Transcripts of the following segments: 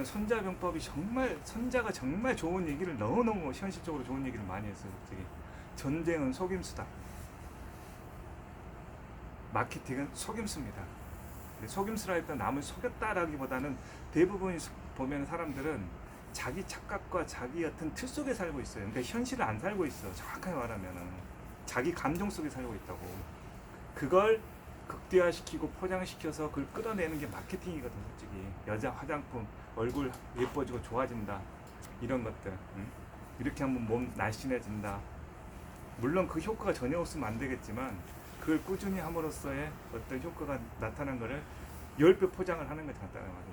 손자병법이 정말 손자가 정말 좋은 얘기를 너무너무 현실적으로 좋은 얘기를 많이 했어요. 저기 전쟁은 속임수다. 마케팅은 속임수입니다. 속임수라 했던 남을 속였다라기보다는 대부분 보면 사람들은 자기 착각과 자기 같은 틀 속에 살고 있어요. 그러니까 현실을 안 살고 있어. 정확하게 말하면은 자기 감정 속에 살고 있다고. 그걸 극대화시키고 포장시켜서 그걸 끌어내는 게 마케팅이거든. 솔직히 여자 화장품, 얼굴 예뻐지고 좋아진다, 이런 것들, 응? 이렇게 하면 몸 날씬해진다. 물론 그 효과가 전혀 없으면 안 되겠지만 그걸 꾸준히 함으로써의 어떤 효과가 나타난 거를 10배 포장을 하는 거죠. 간단하게 말해서.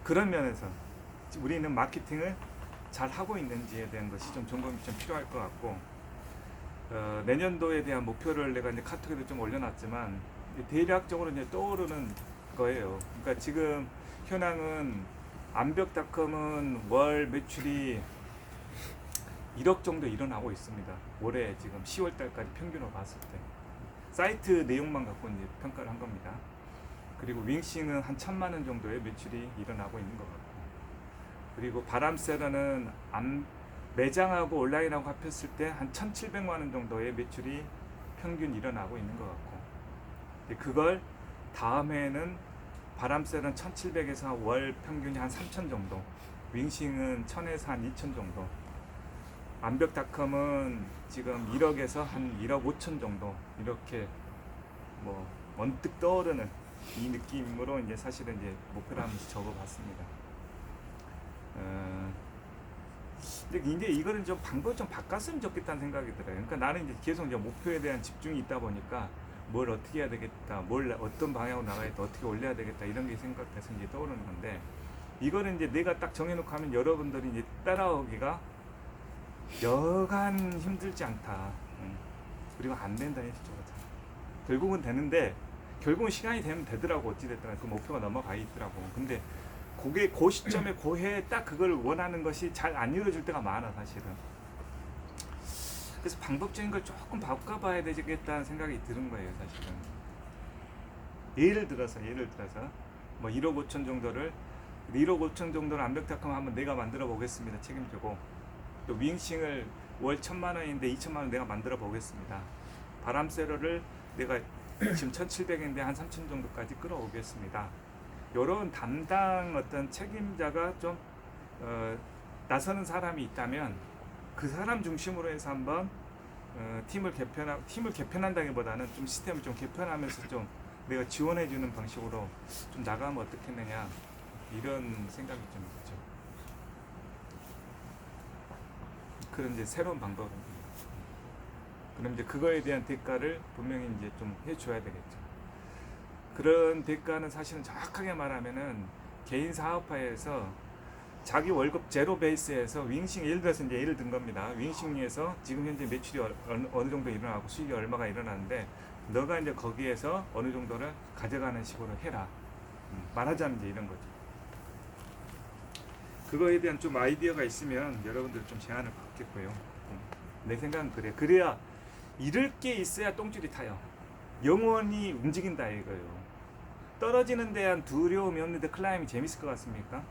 그런 면에서 우리는 마케팅을 잘 하고 있는지에 대한 것이 좀 점검이 좀 필요할 것 같고, 내년도에 대한 목표를 내가 이제 카톡에도 좀 올려놨지만 대략적으로 이제 떠오르는 거예요. 그러니까 지금 현황은 암벽닷컴은 월 매출이 1억 정도 일어나고 있습니다. 올해 지금 10월 달까지 평균으로 봤을 때 사이트 내용만 갖고 이제 평가를 한 겁니다. 그리고 윙싱은 한 1,000만 원 정도의 매출이 일어나고 있는 것 같고, 그리고 바람세라는 매장하고 온라인하고 합했을 때 한 1,700만 원 정도의 매출이 평균 일어나고 있는 것 같고, 그걸 다음 해에는 바람세는 1,700에서 월 평균이 한 3,000 정도, 윙싱은 1,000에서 한 2,000 정도, 암벽닷컴은 지금 1억에서 한 1억 5천 정도, 이렇게 뭐 언뜻 떠오르는 이 느낌으로 이제 사실은 이제 목표를 한번 적어봤습니다. 근데 이제 이거는 좀 방법을 좀 바꿨으면 좋겠다는 생각이 들어요. 그러니까 나는 이제 계속 이제 목표에 대한 집중이 있다 보니까 뭘 어떻게 해야 되겠다, 뭘 어떤 방향으로 나가야겠다, 어떻게 올려야 되겠다, 이런 게 생각돼서 이제 떠오르는 건데, 이거는 이제 내가 딱 정해놓고 하면 여러분들이 이제 따라오기가 여간 힘들지 않다. 그리고 안 된다, 실적으로. 결국은 되는데, 결국은 시간이 되면 되더라고. 어찌됐든 그 목표가 넘어가 있더라고. 근데 그게 그 시점에 그 해에 딱 그걸 원하는 것이 잘 안 이루어질 때가 많아, 사실은. 그래서 방법적인 걸 조금 바꿔봐야 되겠다는 생각이 드는 거예요, 사실은. 예를 들어서 뭐 1억 5천 정도를 1억 5천 정도를 암벽닷컴 한번 내가 만들어 보겠습니다. 책임지고, 또 윙싱을 월 1,000만 원인데 2,000만 원 내가 만들어 보겠습니다. 바람세로를 내가 지금 1,700인데 한 3,000 정도까지 끌어오겠습니다. 이런 담당 어떤 책임자가 좀 나서는 사람이 있다면 그 사람 중심으로 해서 한번 팀을 개편한다기보다는 좀 시스템을 좀 개편하면서 좀 내가 지원해주는 방식으로 좀 나가면 어떻겠느냐, 이런 생각이 좀 있죠. 그런 이제 새로운 방법입니다. 그럼 이제 그거에 대한 대가를 분명히 이제 좀 해줘야 되겠죠. 그런 대가는 사실은 정확하게 말하면은 개인 사업화에서 자기 월급 제로 베이스에서 윙싱, 예를 들어서 이제 예를 든 겁니다. 윙싱에서 지금 현재 매출이 어느 정도 일어나고 수익이 얼마가 일어나는데, 너가 이제 거기에서 어느 정도를 가져가는 식으로 해라. 말하자면 이제 이런 거죠. 그거에 대한 좀 아이디어가 있으면 여러분들 좀 제안을 받겠고요. 내 생각은 그래. 그래야 잃을 게 있어야 똥줄이 타요. 영원히 움직인다 이거예요. 떨어지는 데한 두려움이 없는데 클라임이 재밌을 것 같습니까?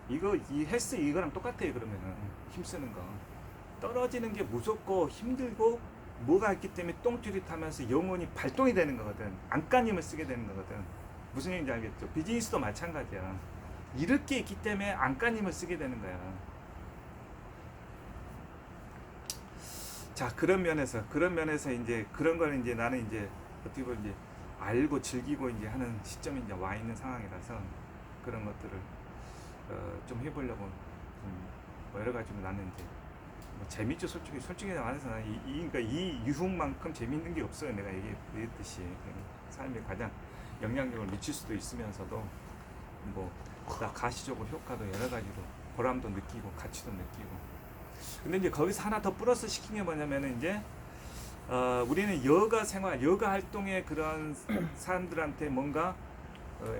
이 헬스 이거랑 똑같아요. 그러면은 힘쓰는 거, 떨어지는 게 무섭고 힘들고 뭐가 있기 때문에 똥줄이 타면서 영원히 발동이 되는 거거든. 안간힘을 쓰게 되는 거거든. 무슨 얘기인지 알겠죠? 비즈니스도 마찬가지야. 잃을 게 있기 때문에 안간힘을 쓰게 되는 거야. 자, 그런 면에서 이제 그런 걸 이제 나는 이제 어떻게 보면 이제 알고 즐기고 이제 하는 시점이 이제 와 있는 상황이라서 그런 것들을 좀 해보려고 뭐 여러 가지로 나는 이제 뭐 재밌죠. 솔직히 말해서 그러니까 이 유흥만큼 재밌는 게 없어요. 내가 얘기했듯이 삶에 가장 영향력을 미칠 수도 있으면서도 뭐 가시적으로 효과도 여러 가지로 보람도 느끼고 가치도 느끼고. 근데 이제 거기서 하나 더 플러스 시킨 게 뭐냐면은 이제 우리는 여가 생활, 여가 활동에 그런 사람들한테 뭔가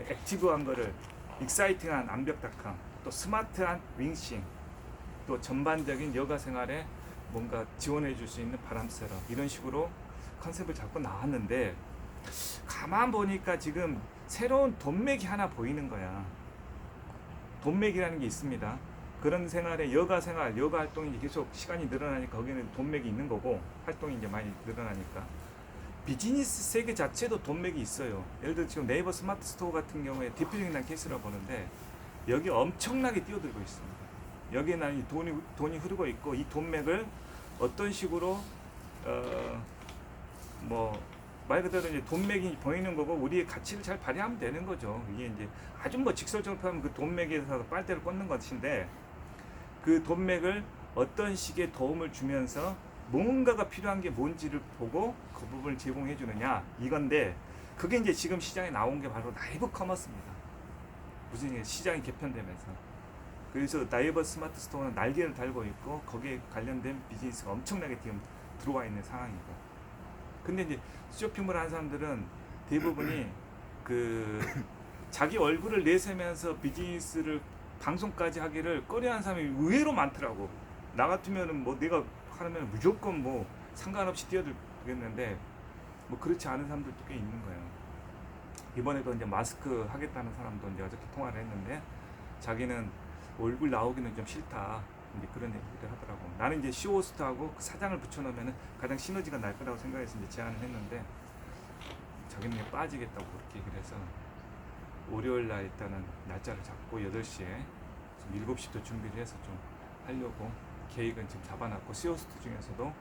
액티브한 거를, 익사이팅한 암벽닷컴, 또 스마트한 윙싱, 또 전반적인 여가 생활에 뭔가 지원해 줄 수 있는 바람세러, 이런 식으로 컨셉을 잡고 나왔는데, 가만 보니까 지금 새로운 돈맥이 하나 보이는 거야. 돈맥이라는 게 있습니다. 그런 생활에 여가 생활, 여가 활동이 계속 시간이 늘어나니까 거기는 돈맥이 있는 거고 활동이 이제 많이 늘어나니까 비즈니스 세계 자체도 돈맥이 있어요. 예를 들어 지금 네이버 스마트 스토어 같은 경우에 대표적인 케이스라 보는데 여기 엄청나게 뛰어들고 있습니다. 여기에 난 돈이 흐르고 있고 이 돈맥을 어떤 식으로 말 그대로 이제 돈맥이 보이는 거고 우리의 가치를 잘 발휘하면 되는 거죠. 이게 이제 아주 직설적으로 표현하면 그 돈맥에서 빨대를 꽂는 것인데 그 돈맥을 어떤 식의 도움을 주면서 뭔가가 필요한 게 뭔지를 보고 그 부분을 제공해 주느냐 이건데 그게 이제 지금 시장에 나온 게 바로 라이브 커머스입니다. 무슨 시장이 개편되면서 그래서 나이버 스마트 스토어는 날개를 달고 있고 거기에 관련된 비즈니스가 엄청나게 지금 들어와 있는 상황이고 근데 이제 쇼핑몰 하는 사람들은 대부분이 그 자기 얼굴을 내세면서 비즈니스를 방송까지 하기를 꺼려하는 사람이 의외로 많더라고. 나 같으면은 내가 하면 무조건 상관없이 뛰어들겠는데 그렇지 않은 사람들도 꽤 있는 거예요. 이번에도 이제 마스크 하겠다는 사람도 이제 어저께 통화를 했는데 자기는 얼굴 나오기는 좀 싫다. 이제 그런 얘기를 하더라고. 나는 이제 쇼호스트하고 그 사장을 붙여놓으면 가장 시너지가 날 거라고 생각해서 이제 제안을 했는데 자기는 그냥 빠지겠다고 그렇게 얘기를 해서 월요일 날 일단은 날짜를 잡고 8시에 7시부터 준비를 해서 좀 하려고 계획은 지금 잡아놨고 쇼호스트 중에서도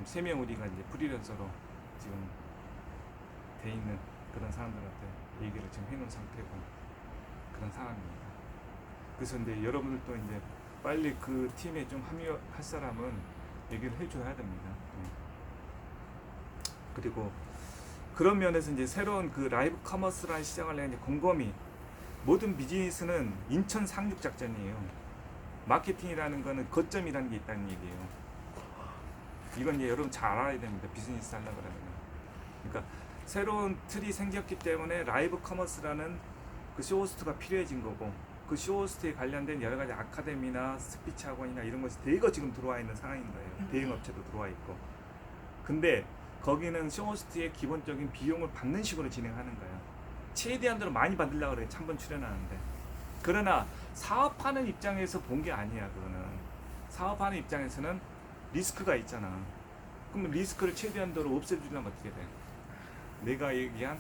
지금 3명 우리가 이제 프리랜서로 지금 돼 있는 그런 사람들한테 얘기를 지금 해놓은 상태고 그런 상황입니다. 그래서 이제 여러분들도 이제 빨리 그 팀에 좀 합류할 사람은 얘기를 해줘야 됩니다. 그리고 그런 면에서 이제 새로운 그 라이브 커머스라는 시장을 내가 이제 곰곰이 모든 비즈니스는 인천 상륙 작전이에요. 마케팅이라는 거는 거점이라는 게 있다는 얘기예요. 이건 이제 여러분 잘 알아야 됩니다. 비즈니스 하려고 그러면. 그러니까 새로운 틀이 생겼기 때문에 라이브 커머스라는 그 쇼호스트가 필요해진 거고 그 쇼호스트에 관련된 여러 가지 아카데미나 스피치 학원이나 이런 것이 대거 지금 들어와 있는 상황인 거예요. 대행업체도 들어와 있고. 근데 거기는 쇼호스트의 기본적인 비용을 받는 식으로 진행하는 거예요. 최대한으로 많이 받으려고 그래. 한번 출연하는데. 그러나 사업하는 입장에서 본 게 아니야. 그거는. 사업하는 입장에서는 리스크가 있잖아. 그럼 리스크를 최대한으로 없애주려면 어떻게 돼? 내가 얘기한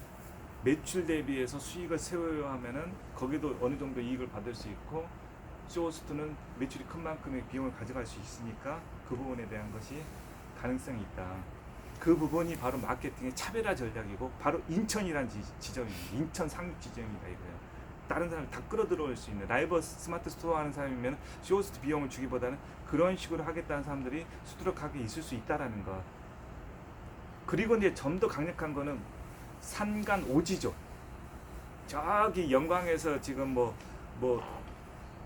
매출 대비해서 수익을 세워야 하면은 거기도 어느 정도 이익을 받을 수 있고 쇼호스트는 매출이 큰 만큼의 비용을 가져갈 수 있으니까 그 부분에 대한 것이 가능성이 있다. 그 부분이 바로 마케팅의 차별화 전략이고 바로 인천이라는 지점입니다. 인천 상륙 지점이다 이거예요. 다른 사람을 다 끌어들어올 수 있는 라이브 스마트 스토어 하는 사람이면 쇼호스트 비용을 주기보다는 그런 식으로 하겠다는 사람들이 수두룩하게 있을 수 있다라는 것. 그리고 이제 좀 더 강력한 거는 산간 오지죠. 저기 영광에서 지금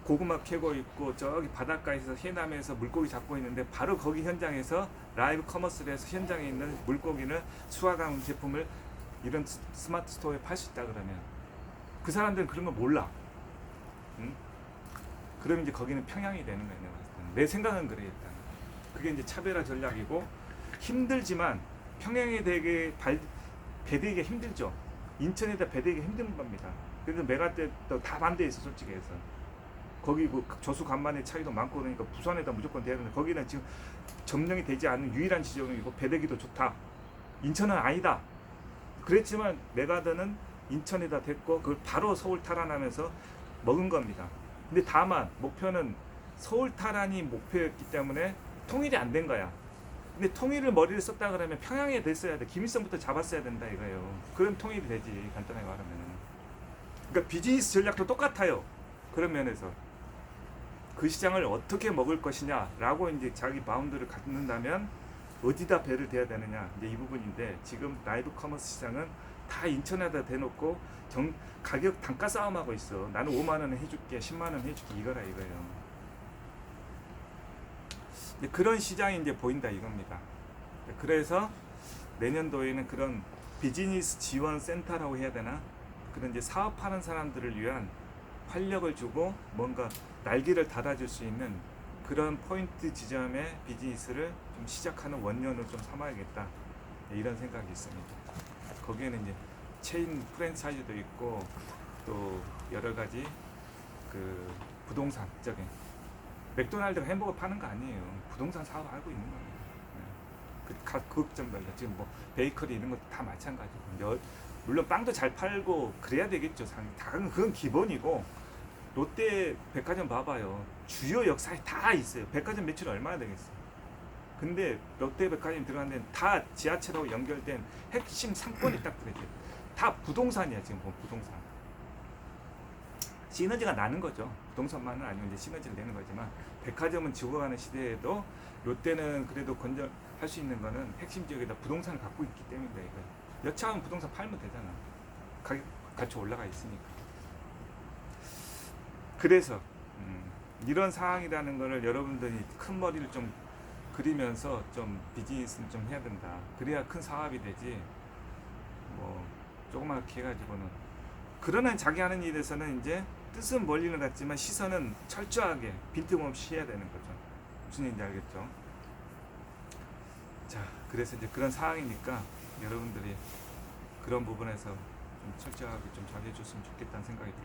고구마 캐고 있고 저기 바닷가에서 해남에서 물고기 잡고 있는데 바로 거기 현장에서 라이브 커머스를 해서 현장에 있는 물고기를 수확한 제품을 이런 스마트 스토어에 팔 수 있다 그러면 그 사람들은 그런 거 몰라. 응? 그럼 이제 거기는 평양이 되는 거예요. 내 생각은 그래 일단. 그게 이제 차별화 전략이고 힘들지만 평양에 되게 배대기가 힘들죠. 인천에다 배대기가 힘든 겁니다. 그래서 메가떼도 다 반대했어 솔직히 해서. 거기 그 저수 간만의 차이도 많고 그러니까 부산에다 무조건 돼야 되는데 거기는 지금 점령이 되지 않는 유일한 지점이고 배대기도 좋다. 인천은 아니다. 그랬지만 메가더는 인천에다 됐고 그걸 바로 서울 탈환하면서 먹은 겁니다. 근데 다만 목표는 서울 탈환이 목표였기 때문에 통일이 안 된 거야. 근데 통일을 머리를 썼다 그러면 평양에 됐어야 돼. 김일성부터 잡았어야 된다 이거예요. 그럼 통일이 되지 간단하게 말하면. 그러니까 비즈니스 전략도 똑같아요. 그런 면에서 그 시장을 어떻게 먹을 것이냐라고 이제 자기 마운드를 갖는다면 어디다 배를 대야 되느냐 이제 이 부분인데 지금 라이브 커머스 시장은 다 인천에다 대놓고 가격 단가 싸움하고 있어. 나는 5만 원에 해줄게, 10만 원 해줄게 이거라 이거예요. 그런 시장이 이제 보인다 이겁니다. 그래서 내년도에는 그런 비즈니스 지원 센터라고 해야 되나? 그런 이제 사업하는 사람들을 위한 활력을 주고 뭔가 날개를 달아줄 수 있는 그런 포인트 지점의 비즈니스를 좀 시작하는 원년으로 좀 삼아야겠다 이런 생각이 있습니다. 거기에는 이제 체인 프랜차이즈도 있고 또 여러 가지 그 부동산적인 맥도날드가 햄버거 파는 거 아니에요. 부동산 사업 알고 있는 거예요. 각 극점별로 지금 뭐 베이커리 이런 것도 다 마찬가지고 물론 빵도 잘 팔고 그래야 되겠죠. 다 그건 기본이고 롯데 백화점 봐봐요. 주요 역사에 다 있어요. 백화점 매출 얼마나 되겠어요. 근데 롯데 백화점 들어간 데는 다 지하철하고 연결된 핵심 상권이 딱 그래요. 다 부동산이야 지금 보면 부동산. 시너지가 나는 거죠. 부동산만은 아니고 이제 시너지를 내는 거지만 백화점은 죽어가는 시대에도 롯데는 그래도 건전할 수 있는 거는 핵심 지역에다 부동산을 갖고 있기 때문이다 이거. 여차하면 부동산 팔면 되잖아. 가격 같이 올라가 있으니까. 그래서 이런 상황이라는 거를 여러분들이 큰 머리를 좀 그리면서 좀 비즈니스는 좀 해야 된다. 그래야 큰 사업이 되지. 뭐 조그맣게 해가지고는. 그러나 자기 하는 일에서는 이제 뜻은 멀리는 같지만 시선은 철저하게 빈틈없이 해야 되는 거죠. 무슨 얘기인지 알겠죠? 자, 그래서 이제 그런 상황이니까 여러분들이 그런 부분에서 좀 철저하게 좀 잘해줬으면 좋겠다는 생각이 듭니다.